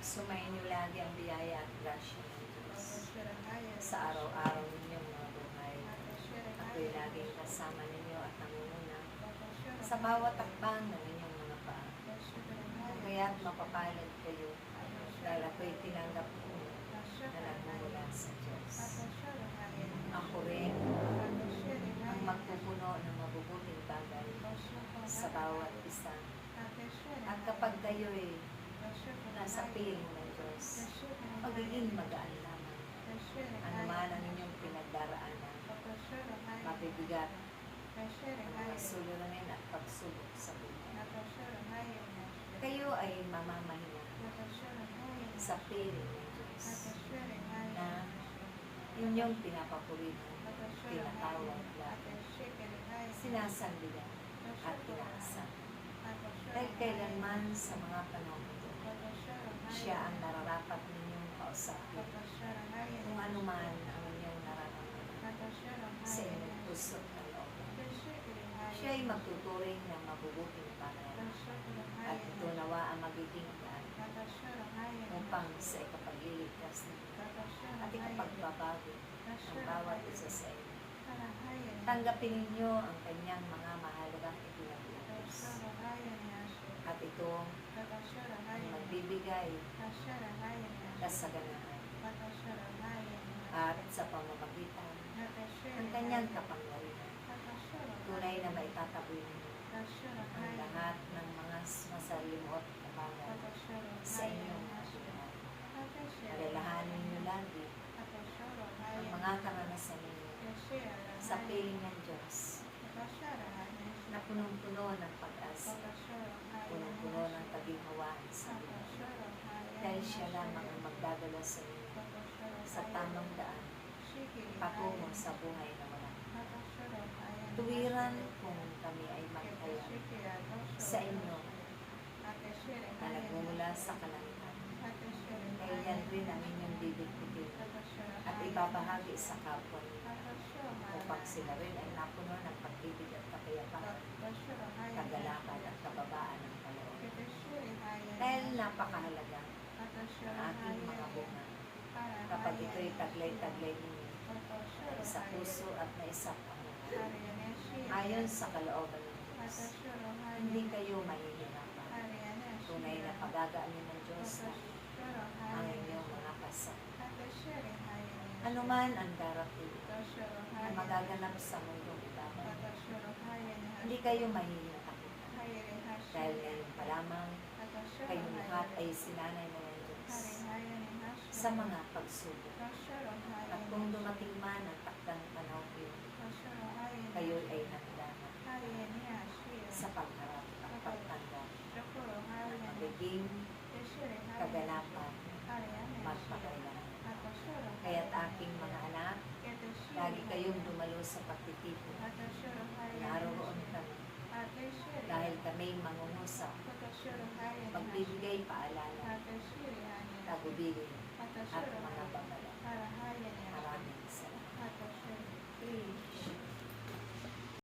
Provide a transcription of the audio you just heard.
Sumayin niyo lagi ang biyaya at grasya ng Diyos sa araw-araw ninyong mga buhay. Ako'y laging kasama ninyo at nangunguna sa bawat takbang ng inyong mga paa. Kaya't mapapalad kayo dahil ako'y tinanggap ko na nagmumula sa Diyos. Ako rin ang magpupuno ng mabubuting bagay sa bawat isa. At kapag kayo'y nasa piling ng Diyos, magiging magaan lamang. Ano man ang inyong pinagdaraanan, mabibigat ang mga suliranin at pagsubok sa buhay. Kayo ay mamamahinga sa piling ng Diyos na inyong pinapapurihan, tinatawag lahat, sinasandigan at inaasam. Dahil kailanman sa mga panahon ito, siya ang nararapat ninyong kausapin. Kung ano man ang inyong nararamdaman sa inyong puso at loob. Siya ay magtuturing ng mabubuting bagay at ito nawa ang magiging daan upang sa ikapagliligtas ninyo at ikapagbabago ang bawat isa sa inyo. Tanggapin ninyo ang kanyang mga mahalagang ipinag-utos. At ito ang magbibigay kasaganaan at sa pamamagitan ng kanyang kapangyarihan. Tunay na maitataboy ninyo ang lahat ng mga masalimuot na bagay sa inyong buhay. Alalahanin ninyo lagi ang mga karanasan ninyo sa piling ng Diyos na punong-puno ng pag-asa, punong-puno ng kaginhawaan sa buhay. Dahil siya lamang ang magdadala sa inyo sa tamang daan patungo sa buhay na walang tuwiran kung kami ay magkaya sa inyo na nagmumula sa kalangitan. Dahil yan rin ang inyong bibigbitin at ibabahagi sa kapwa ninyo upang sila rin ay napuno ng pag-ibig at kapayapaan, kagalakan at kababaan ng kaloob. Dahil napakahalaga ang aking mga bunga kapag ito'y taglay-taglay ninyo sa puso at naisap ang mga ayon sa kalooban ng Diyos. Hindi kayo mahihirapan. Tunay na pagagaanin ng Diyos na ang inyong mga kasama. Ano man ang darating na magaganap sa mundong ibabaw, hindi kayo mahihirapan. Dahil ngayon pa lamang, kayong lahat ay sinanay na ng Diyos sa mga pagsubok. At kung dumating man ang takdang panahon yun, kayo ay handa sa pagharap at pagtanggap ng magiging kaganapan magpakailangan. Kaya't aking mga anak, lagi kayong dumalo sa pagtitipon. Naroon kami dahil kami mangungusap, magbibigay paalala, tagubilin, at mga babala. Maraming salamat.